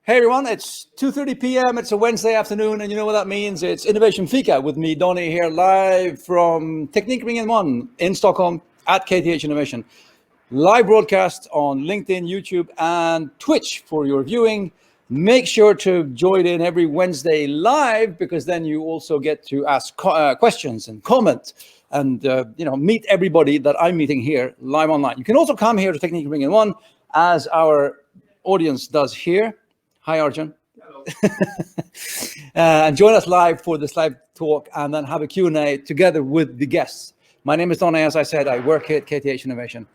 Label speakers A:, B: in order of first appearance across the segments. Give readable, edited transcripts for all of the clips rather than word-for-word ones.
A: Hey everyone, it's 2:30 p.m. It's a Wednesday afternoon, and you know what that means. It's Innovation Fika with me, Donny, here live from Technique Ring in 1 in Stockholm at KTH Innovation. Live broadcast on LinkedIn, YouTube, and Twitch for your viewing. Make sure to join in every Wednesday live, because then you also get to ask questions and comment and meet everybody that I'm meeting here live online. You can also come here to Technique Ring in 1 as our audience does here. Hi, Arjun.
B: Hello.
A: And join us live for this live talk, and then have a Q&A together with the guests. My name is Donny, as I said. I work here at KTH Innovation.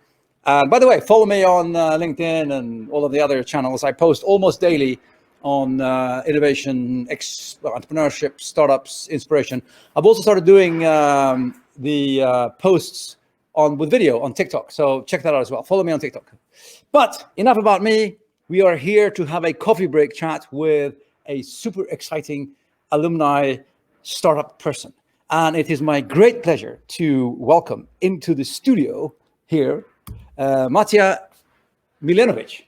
A: By the way, follow me on LinkedIn and all of the other channels. I post almost daily on innovation, entrepreneurship, startups, inspiration. I've also started doing the posts with video on TikTok, so check that out as well. Follow me on TikTok. But enough about me. We are here to have a coffee break chat with a super exciting alumni startup person. And it is my great pleasure to welcome into the studio here, Matija Milenovic.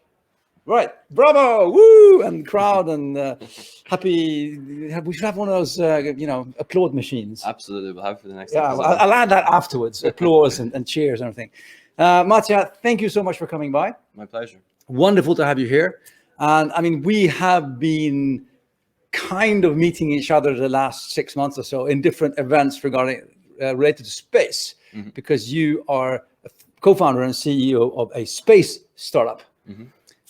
A: Right, bravo, woo, and crowd, and happy. We should have one of those, applaud machines.
B: Absolutely, we'll have it for the next
A: Yeah,
B: episode.
A: I'll add that afterwards, applause and cheers and everything. Matija, thank you so much for coming by.
B: My pleasure.
A: Wonderful to have you here. And I mean, we have been kind of meeting each other the last 6 months or so in different events regarding related to space, because you are a co-founder and CEO of a space startup.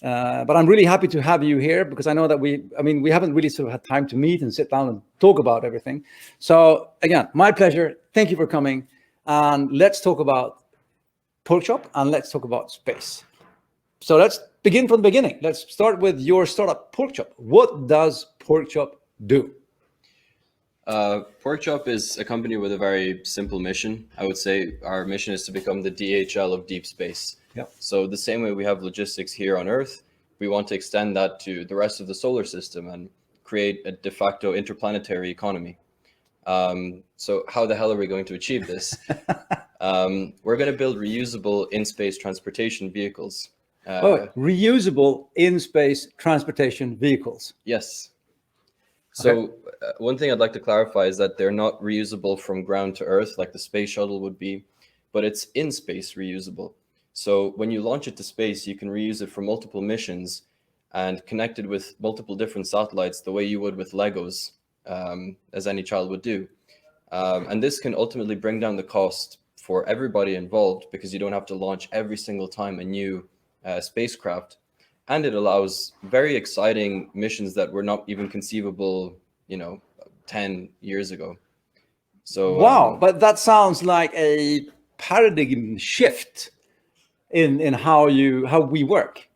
A: But I'm really happy to have you here, because I know that we haven't really sort of had time to meet and sit down and talk about everything. So again, my pleasure. Thank you for coming. And let's talk about Porkchop, and let's talk about space. So let's begin from the beginning. Let's start with your startup, Porkchop. What does Porkchop do?
B: Porkchop is a company with a very simple mission. I would say our mission is to become the DHL of deep space.
A: Yep.
B: So the same way we have logistics here on Earth, we want to extend that to the rest of the solar system and create a de facto interplanetary economy. So how the hell are we going to achieve this? We're going to build reusable in-space transportation vehicles.
A: Reusable in-space transportation vehicles.
B: Yes. So one thing I'd like to clarify is that they're not reusable from ground to Earth like the space shuttle would be, but it's in space reusable. So when you launch it to space, you can reuse it for multiple missions and connect it with multiple different satellites the way you would with Legos, as any child would do. And this can ultimately bring down the cost for everybody involved, because you don't have to launch every single time a new spacecraft. And it allows very exciting missions that were not even conceivable, 10 years ago. So
A: wow, but that sounds like a paradigm shift in how we work,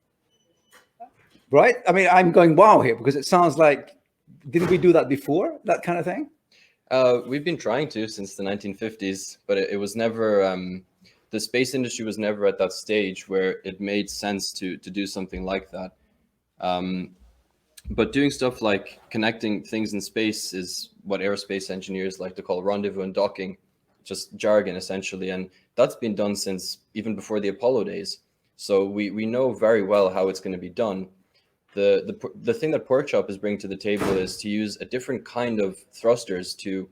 A: right? I mean, I'm going wow here, because it sounds like, didn't we do that before, that kind of thing?
B: We've been trying to since the 1950s, but it was never, the space industry was never at that stage where it made sense to do something like that. But doing stuff like connecting things in space is what aerospace engineers like to call rendezvous and docking, just jargon essentially. And that's been done since even before the Apollo days. So we know very well how it's going to be done. The thing that Porkchop is bringing to the table is to use a different kind of thrusters to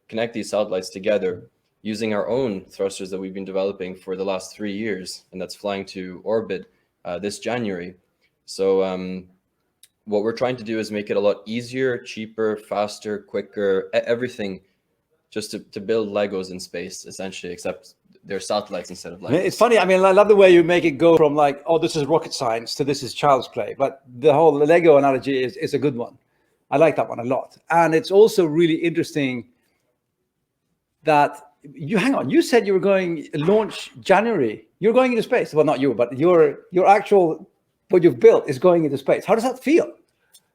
B: connect these satellites together, using our own thrusters that we've been developing for the last 3 years, and that's flying to orbit this January. So what we're trying to do is make it a lot easier, cheaper, faster, quicker, everything, just to build Legos in space, essentially, except they're satellites instead of Legos.
A: It's funny. I mean, I love the way you make it go from like, oh, this is rocket science to this is child's play. But the whole Lego analogy is a good one. I like that one a lot. And it's also really interesting that you said you were going launch January. You're going into space. Well, not you, but your actual, what you've built is going into space. How does that feel?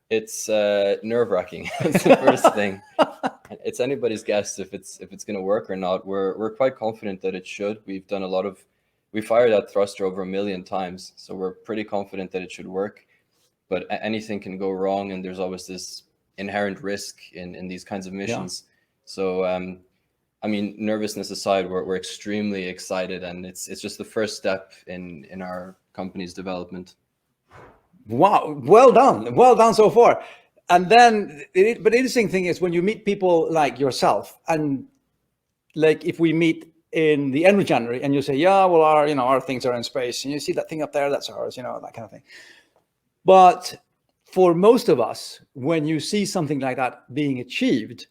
B: It's nerve-wracking. It's the first thing. It's anybody's guess if it's going to work or not. We're quite confident that it should. We've done we fired that thruster over 1 million times, so we're pretty confident that it should work. But anything can go wrong, and there's always this inherent risk in these kinds of missions. Yeah. So I mean, nervousness aside, we're extremely excited, and it's just the first step in our company's development.
A: Wow, well done so far. And then, but the interesting thing is when you meet people like yourself, and like if we meet in the end of January, and you say, yeah, well, our things are in space, and you see that thing up there, that's ours, that kind of thing. But for most of us, when you see something like that being achieved,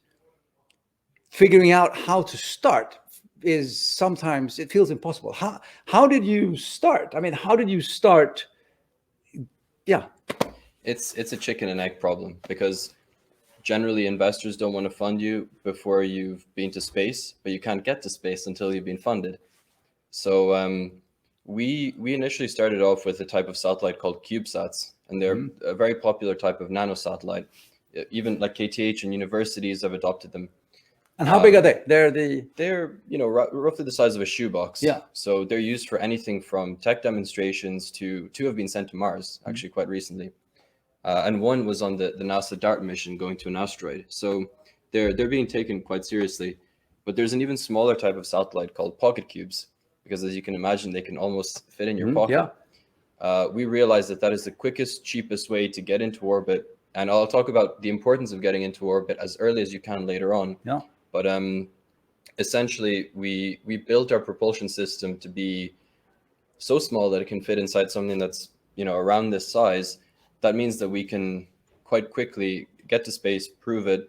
A: figuring out how to start is sometimes, it feels impossible. How did you start? I mean, how did you start? Yeah.
B: It's a chicken and egg problem, because generally investors don't want to fund you before you've been to space, but you can't get to space until you've been funded. So we initially started off with a type of satellite called CubeSats, and they're a very popular type of nanosatellite. Even like KTH and universities have adopted them.
A: And how big are they?
B: They're roughly the size of a shoebox.
A: Yeah.
B: So they're used for anything from tech demonstrations to two have been sent to Mars actually quite recently, and one was on the NASA DART mission going to an asteroid. So they're being taken quite seriously. But there's an even smaller type of satellite called pocket cubes, because as you can imagine, they can almost fit in your pocket.
A: Yeah.
B: We realized that is the quickest, cheapest way to get into orbit. And I'll talk about the importance of getting into orbit as early as you can later on.
A: Yeah.
B: But essentially, we built our propulsion system to be so small that it can fit inside something that's around this size. That means that we can quite quickly get to space, prove it,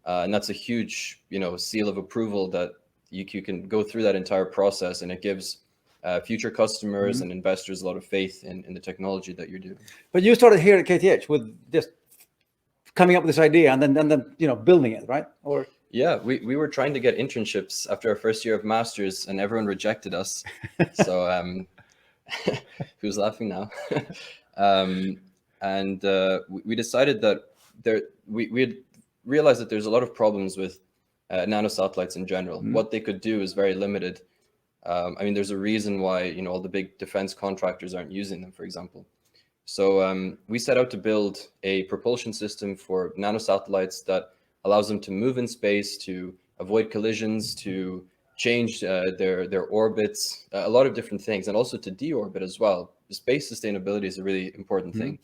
B: and that's a huge seal of approval that you can go through that entire process, and it gives future customers and investors a lot of faith in the technology that you're doing.
A: But you started here at KTH with just coming up with this idea and then building it, right? Or
B: yeah, we were trying to get internships after our first year of masters, and everyone rejected us. So who's laughing now? And we decided that we had realized that there's a lot of problems with nanosatellites in general. What they could do is very limited. I mean, there's a reason why all the big defense contractors aren't using them, for example. So we set out to build a propulsion system for nanosatellites that allows them to move in space, to avoid collisions, to change their orbits, a lot of different things, and also to deorbit as well. Space sustainability is a really important thing.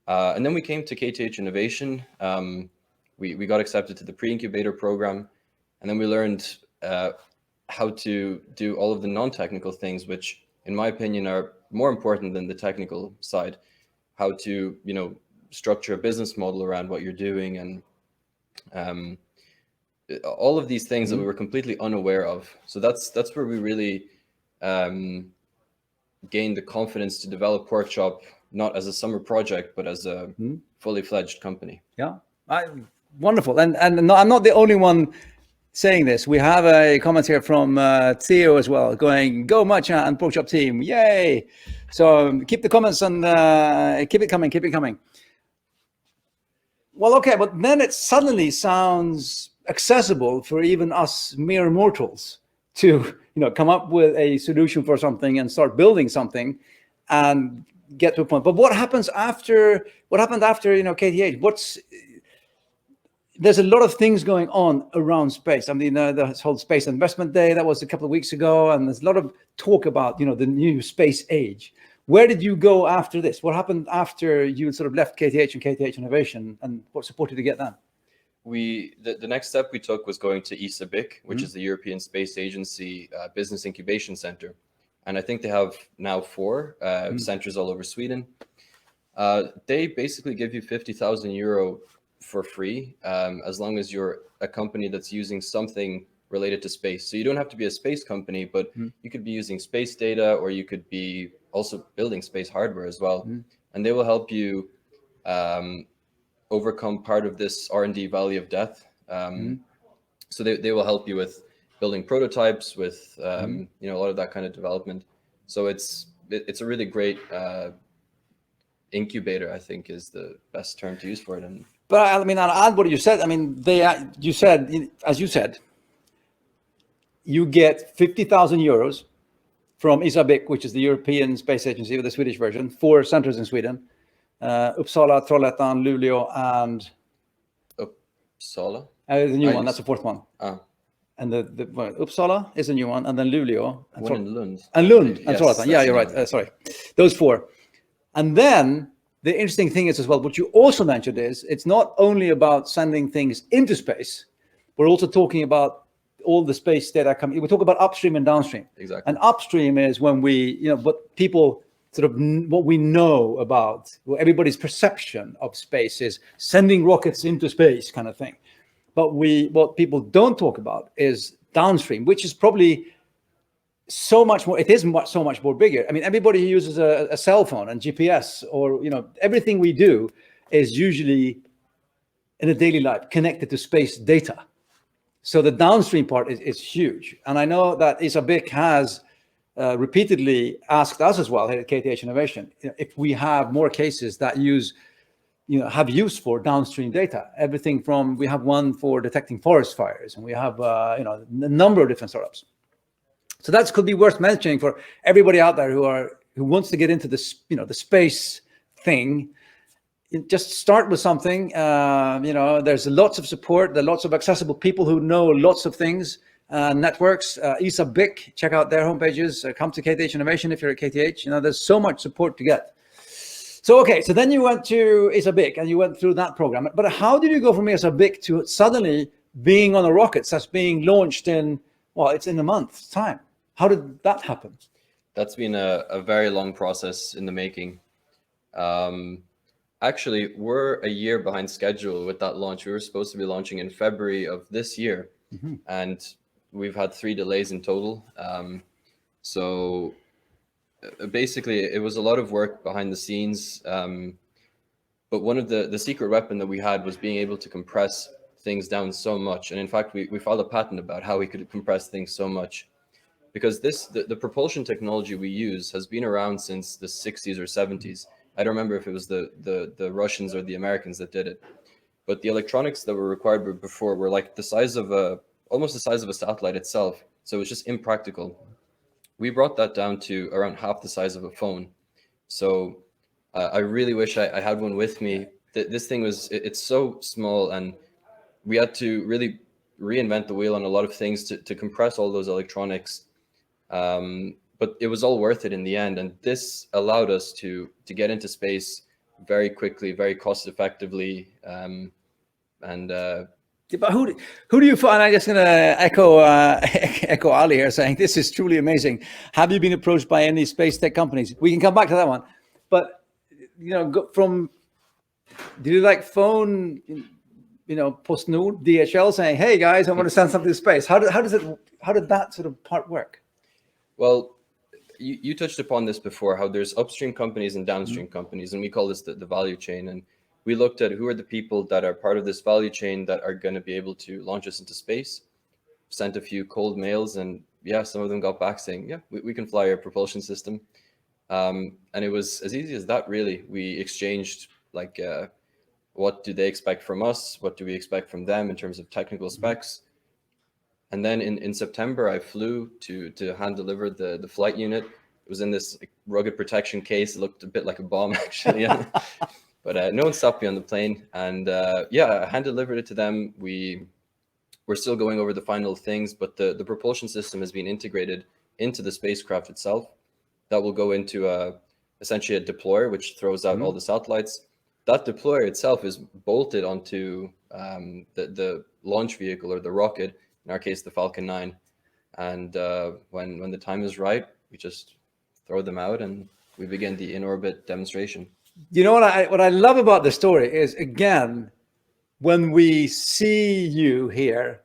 B: And then we came to KTH Innovation. We got accepted to the pre-incubator program, and then we learned how to do all of the non-technical things, which in my opinion are more important than the technical side. How to structure a business model around what you're doing, and all of these things that we were completely unaware of. So that's where we really gained the confidence to develop Porkchop, not as a summer project, but as a fully fledged company.
A: Yeah, wonderful. And no, I'm not the only one saying this. We have a comment here from Theo as well, going, "Go Matija and Porkchop team, yay!" So keep the comments and keep it coming. Well, okay, but then it suddenly sounds accessible for even us mere mortals to come up with a solution for something and start building something and get to a point. But what happened after KTH? There's a lot of things going on around space. I mean, the whole Space Investment Day, that was a couple of weeks ago, and there's a lot of talk about the new space age. Where did you go after this? What happened after you sort of left KTH and KTH Innovation, and what support did you get then?
B: The next step we took was going to ISABIC, which is the European Space Agency Business Incubation Center. And I think they have now 4 centers all over Sweden. They basically give you 50,000 euro for free, as long as you're a company that's using something related to space. So you don't have to be a space company, but you could be using space data, or you could be also building space hardware as well. And they will help you overcome part of this R&D valley of death. So they will help you with building prototypes, with a lot of that kind of development. So it's a really great incubator, I think, is the best term to use for it.
A: But I mean, I'll add what you said. I mean, as you said, you get 50,000 euros from ISABIC, which is the European Space Agency, or the Swedish version, 4 centers in Sweden: Uppsala, Trollhättan, Luleå, and
B: Uppsala.
A: The new one. That's the 4th one. And the Uppsala is a new one, and then Luleå,
B: and Lund,
A: and Lund, and
B: yes,
A: Trollhättan. Yeah, you're right. Sorry, those 4, and then the interesting thing is as well, what you also mentioned is it's not only about sending things into space, we're also talking about all the space data coming. We talk about upstream and downstream.
B: Exactly.
A: And upstream is when we, what people sort of, what we know about, well, everybody's perception of space is sending rockets into space kind of thing. But what people don't talk about is downstream, which is probably so much more. It is so much more bigger. I mean, everybody who uses a cell phone and GPS, or everything we do is usually in a daily life connected to space data. So the downstream part is huge. And I know that Isabik has repeatedly asked us as well here at KTH Innovation if we have more cases that have use for downstream data. Everything from, we have one for detecting forest fires, and we have a number of different startups. So that could be worth mentioning for everybody out there who wants to get into this, the space thing. Just start with something. There's lots of support. There are lots of accessible people who know lots of things. Networks. Isabik, check out their homepages. Come to KTH Innovation if you're at KTH. There's so much support to get. So okay, so then you went to Isabik and you went through that program. But how did you go from Isabik to suddenly being on a rocket that's being launched it's in a month's time? How did that happen?
B: That's been a very long process in the making. Actually, we're a year behind schedule with that launch. We were supposed to be launching in February of this year, and we've had 3 delays in total. So basically, it was a lot of work behind the scenes. But one of the secret weapon that we had was being able to compress things down so much. And in fact, we filed a patent about how we could compress things so much. Because the propulsion technology we use has been around since the 60s or 70s. I don't remember if it was the Russians or the Americans that did it. But the electronics that were required before were like almost the size of a satellite itself. So it was just impractical. We brought that down to around half the size of a phone. So I really wish I had one with me. This thing it's so small, and we had to really reinvent the wheel on a lot of things to compress all those electronics. But it was all worth it in the end. And this allowed us to get into space very quickly, very cost effectively.
A: But who do you find? I'm just going to echo Ali here, saying this is truly amazing. Have you been approached by any space tech companies? We can come back to that one. But do you like phone, PostNord, DHL saying, "Hey guys, I want to send something to space"? How did that sort of part work?
B: Well, you touched upon this before, how there's upstream companies and downstream companies, and we call this the value chain. And we looked at who are the people that are part of this value chain that are going to be able to launch us into space. Sent a few cold mails, and some of them got back saying, we can fly our propulsion system. And it was as easy as that, really. We exchanged what do they expect from us? What do we expect from them in terms of technical specs? And then in September, I flew to hand deliver the flight unit. It was in this rugged protection case. It looked a bit like a bomb, actually. But no one stopped me on the plane. And I hand delivered it to them. We're still going over the final things, but the propulsion system has been integrated into the spacecraft itself. That will go into essentially a deployer, which throws out all the satellites. That deployer itself is bolted onto the launch vehicle, or the rocket, in our case, the Falcon 9. And when the time is right, we just throw them out and we begin the in-orbit demonstration.
A: You know what I love about the story is, again, when we see you here,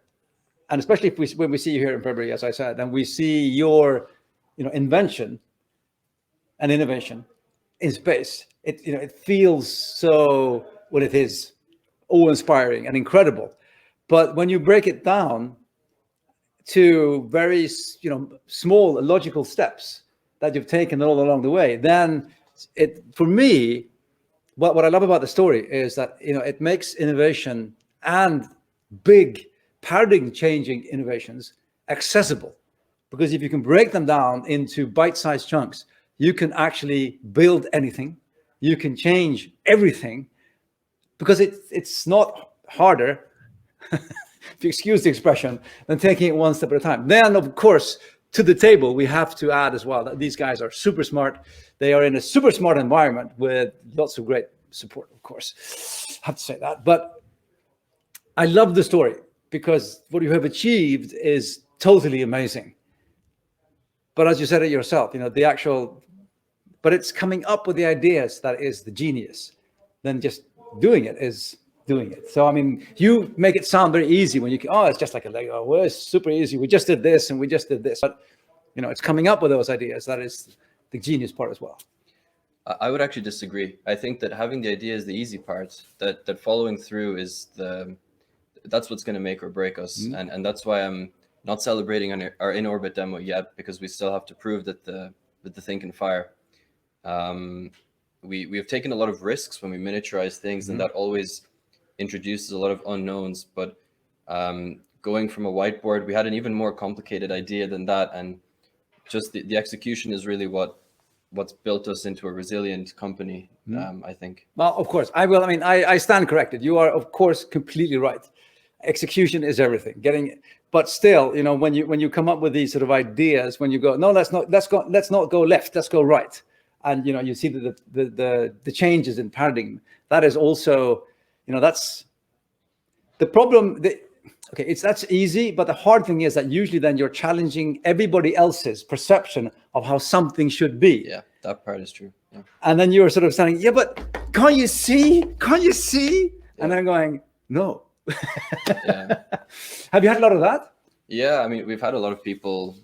A: and especially when we see you here in February, as I said, and we see your invention and innovation in space, it feels so, what it is, awe-inspiring and incredible. But when you break it down to very small logical steps that you've taken all along the way, then for me, what I love about the story is that it makes innovation and big paradigm-changing innovations accessible, because if you can break them down into bite-sized chunks, you can actually build anything. You can change everything, because it's not harder, if you excuse the expression, than taking it one step at a time. Then, of course, to the table, we have to add as well that these guys are super smart. They are in a super smart environment with lots of great support, of course. I have to say that. But I love the story because what you have achieved is totally amazing. But as you said it yourself, but it's coming up with the ideas that is the genius. Then just doing it is doing it. So, I mean, you make it sound very easy when it's just like a Lego. Well, it's super easy. We just did this and we just did this. But, it's coming up with those ideas. That is the genius part as well.
B: I would actually disagree. I think that having the idea is the easy part, that following through is that's what's going to make or break us. Mm-hmm. And that's why I'm not celebrating our in-orbit demo yet, because we still have to prove that the thing can fire. We have taken a lot of risks when we miniaturize things, mm-hmm. and that always introduces a lot of unknowns. But going from a whiteboard, we had an even more complicated idea than that, and just the execution is really what's built us into a resilient company. Mm-hmm. I think.
A: Well, of course, I will. I mean, I stand corrected. You are, of course, completely right. Execution is everything. But still, when you come up with these sort of ideas, when you go, no, let's not go left, let's go right, and you see the changes in paradigm. That is also, that's the problem. That's easy, but the hard thing is that usually then you're challenging everybody else's perception of how something should be.
B: Yeah, that part is true. Yeah.
A: And then you're sort of saying, yeah, but can't you see? Yeah. And I'm going, no. Yeah. Have you had a lot of that?
B: Yeah, I mean, we've had a lot of people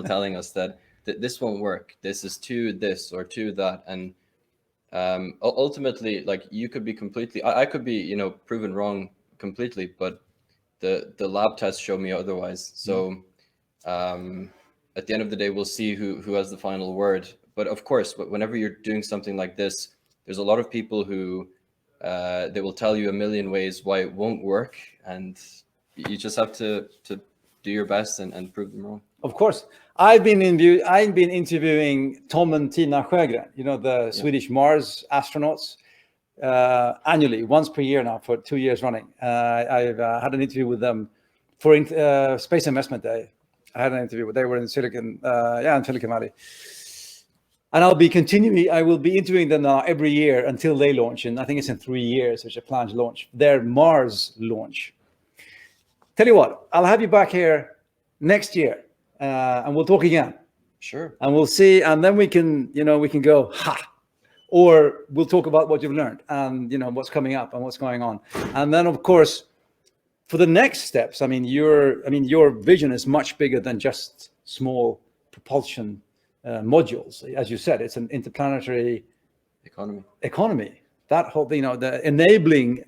B: telling us that this won't work. This is too this or too that, and ultimately, like, you could be completely, I could be, proven wrong completely, but the lab tests show me otherwise. So at the end of the day, we'll see who has the final word. But of course, whenever you're doing something like this, there's a lot of people who they will tell you a million ways why it won't work, and you just have to do your best and prove them wrong.
A: Of course. I've been interviewing Tom and Tina Sjögren, the Swedish Mars astronauts, annually, once per year now for 2 years running. I've had an interview with them for Space Investment Day. I had an interview. They were in Silicon Valley. And I will be interviewing them now every year until they launch, and I think it's in 3 years, which is a planned launch, their Mars launch. Tell you what, I'll have you back here next year, and we'll talk again.
B: Sure.
A: And we'll see, and then we can go, ha, or we'll talk about what you've learned and, what's coming up and what's going on. And then, of course, for the next steps, your vision is much bigger than just small propulsion modules. As you said, it's an interplanetary economy. That whole, the enabling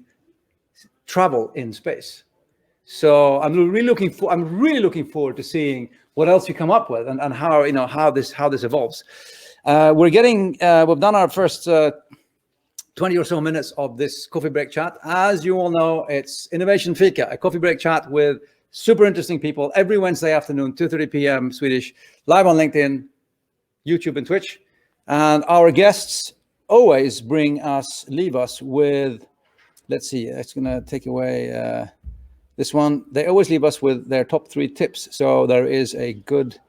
A: travel in space. So I'm really looking forward to seeing what else you come up with and how this evolves. We've done our first 20 or so minutes of this coffee break chat. As you all know, it's Innovation Fika, a coffee break chat with super interesting people every Wednesday afternoon, 2:30 p.m. Swedish, live on LinkedIn, YouTube, and Twitch. And our guests always leave us with, let's see, it's going to take away this one. They always leave us with their top 3 tips. So there is a good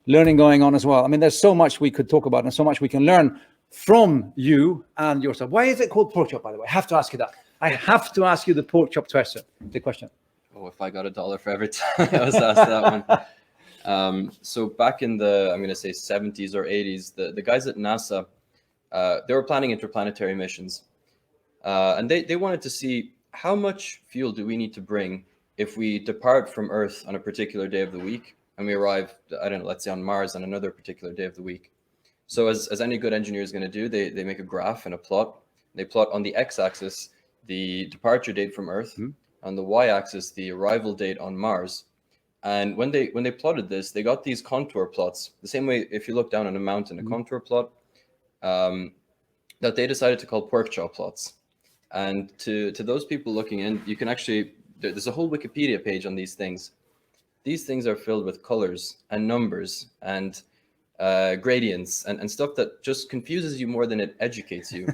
A: learning going on as well. I mean, there's so much we could talk about and so much we can learn from you and yourself. Why is it called Porkchop, by the way? I have to ask you that. I have to ask you the Porkchop question.
B: Oh, if I got $1 for every time I was asked that one. So back in the, I'm going to say 70s or 80s, the guys at NASA, they were planning interplanetary missions. And they wanted to see how much fuel do we need to bring if we depart from Earth on a particular day of the week and we arrive, I don't know, let's say on Mars on another particular day of the week. So as any good engineer is going to do, they make a graph and a plot. They plot on the x-axis the departure date from Earth, on the y-axis the arrival date on Mars. And when they plotted this, they got these contour plots, the same way if you look down on a mountain, a contour plot, that they decided to call Porkchop plots. And to those people looking in, you can actually, there's a whole Wikipedia page on these things. These things are filled with colors and numbers and gradients and stuff that just confuses you more than it educates you.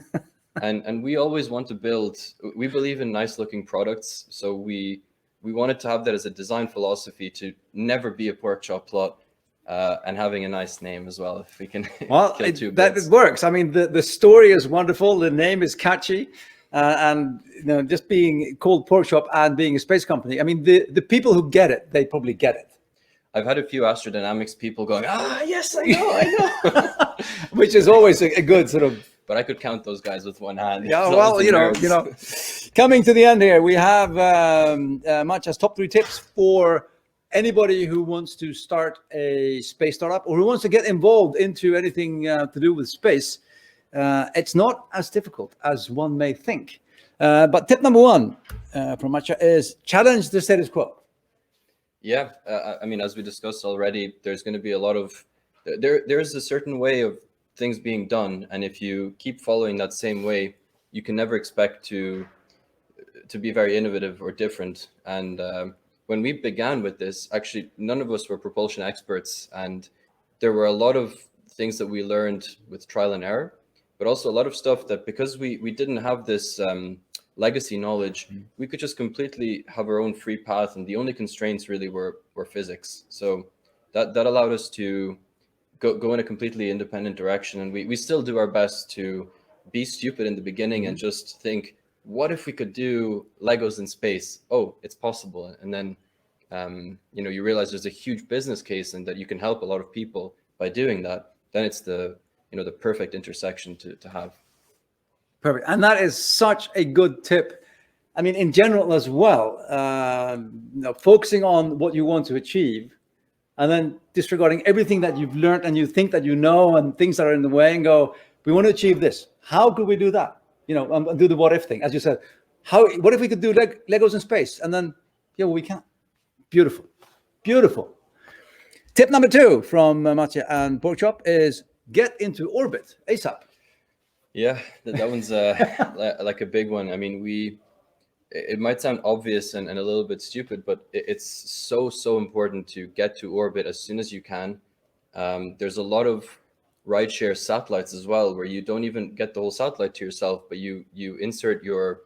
B: and we always want to build, we believe in nice looking products. So we we wanted to have that as a design philosophy to never be a pork chop plot, and having a nice name as well, if we can
A: Well,
B: kill two
A: that
B: birds.
A: it works. I mean, the story is wonderful. The name is catchy, and just being called Porkchop and being a space company. I mean, the people who get it, they probably get it.
B: I've had a few astrodynamics people going, yes, I know.
A: Which is always a good sort of.
B: But I could count those guys with one hand.
A: Yeah,
B: That
A: well,
B: was the nerds.
A: coming to the end here, we have Matja's top 3 tips for anybody who wants to start a space startup or who wants to get involved into anything to do with space. It's not as difficult as one may think. But tip number 1 from Matja is challenge the status quo.
B: Yeah, I mean, as we discussed already, there's going to be a lot of there's a certain way of things being done, and if you keep following that same way, you can never expect to be very innovative or different. And when we began with this, actually, none of us were propulsion experts, and there were a lot of things that we learned with trial and error, but also a lot of stuff that because we didn't have this legacy knowledge, we could just completely have our own free path, and the only constraints really were physics. So that allowed us to go in a completely independent direction, and we still do our best to be stupid in the beginning and just think, what if we could do Legos in space? Oh, it's possible. And then you realize there's a huge business case and that you can help a lot of people by doing that. Then it's the perfect intersection to have.
A: Perfect. And that is such a good tip. I mean, in general as well, focusing on what you want to achieve and then disregarding everything that you've learned and you think that you know and things that are in the way, and go, we want to achieve this. How could we do that? Do the what if thing, as you said. What if we could do Legos in space? And then, we can. Beautiful. Beautiful. Tip number 2 from Matija and Porkchop is get into orbit ASAP.
B: Yeah, that one's like a big one. I mean, it might sound obvious and a little bit stupid, but it's so important to get to orbit as soon as you can. There's a lot of rideshare satellites as well, where you don't even get the whole satellite to yourself, but you insert your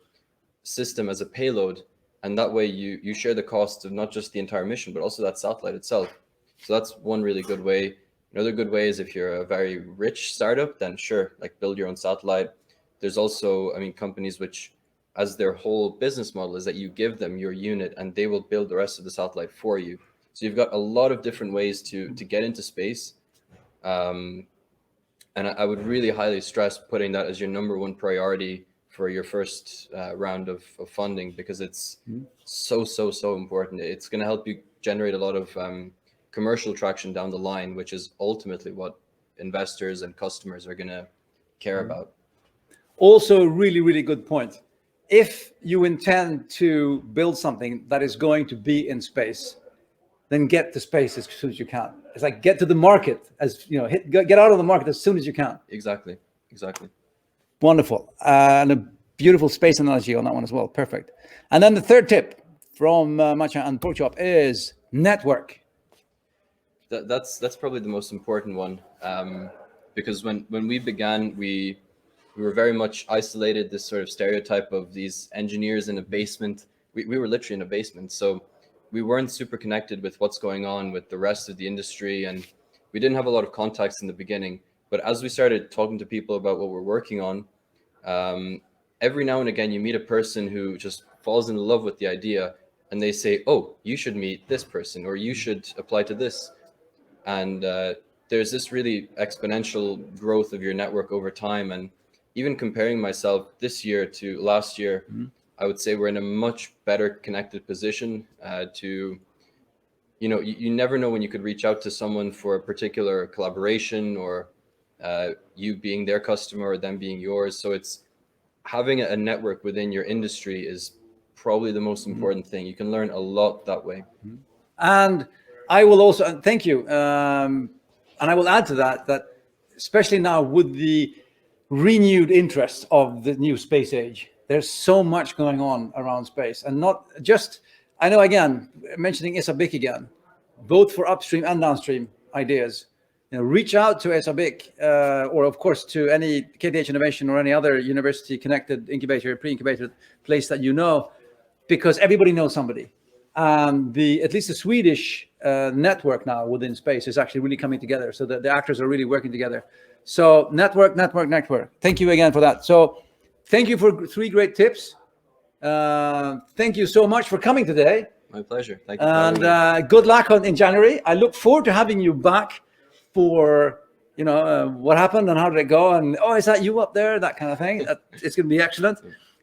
B: system as a payload, and that way you share the cost of not just the entire mission, but also that satellite itself. So that's one really good way. Another good way is if you're a very rich startup, then sure, like build your own satellite. There's also, companies which, as their whole business model is that you give them your unit and they will build the rest of the satellite for you. So you've got a lot of different ways to get into space. And I would really highly stress putting that as your number 1 priority for your first round of funding, because it's so important. It's going to help you generate a lot of commercial traction down the line, which is ultimately what investors and customers are going to care about.
A: Also, really, really good point. If you intend to build something that is going to be in space, then get to space as soon as you can. It's like get to the market get out of the market as soon as you can.
B: Exactly.
A: Wonderful. And a beautiful space analogy on that one as well. Perfect. And then the 3rd tip from Matija and Porkchop is network.
B: That's probably the most important one, because when we began, we were very much isolated, this sort of stereotype of these engineers in a basement. We were literally in a basement, so we weren't super connected with what's going on with the rest of the industry, and we didn't have a lot of contacts in the beginning. But as we started talking to people about what we're working on, every now and again you meet a person who just falls in love with the idea, and they say, oh, you should meet this person, or you should apply to this. And there's this really exponential growth of your network over time. And even comparing myself this year to last year, I would say we're in a much better connected position to, you never know when you could reach out to someone for a particular collaboration, or you being their customer or them being yours. So it's having a network within your industry is probably the most important thing. You can learn a lot that way.
A: And I will also, thank you. And I will add to that especially now with the renewed interest of the new space age, there's so much going on around space, and not just, I know, again, mentioning ESABIC again, both for upstream and downstream ideas. Reach out to ESABIC or of course to any KTH Innovation or any other university connected incubator, pre-incubator place that because everybody knows somebody. and at least the Swedish network now within space is actually really coming together, so that the actors are really working together. So network. Thank you again for that. So thank you for 3 great tips. Thank you so much for coming today.
B: My pleasure. Thank you for having me.
A: And good luck in January. I look forward to having you back for, what happened and how did it go, and is that you up there, that kind of thing. It's going to be excellent.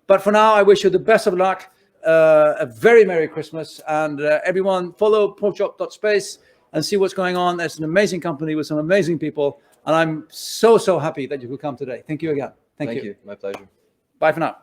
A: But for now, I wish you the best of luck, a very Merry Christmas, and everyone follow porkchop.space and see what's going on. It's an amazing company with some amazing people, and I'm so happy that you could come today. Thank you again. Thank you.
B: My pleasure.
A: Bye for now.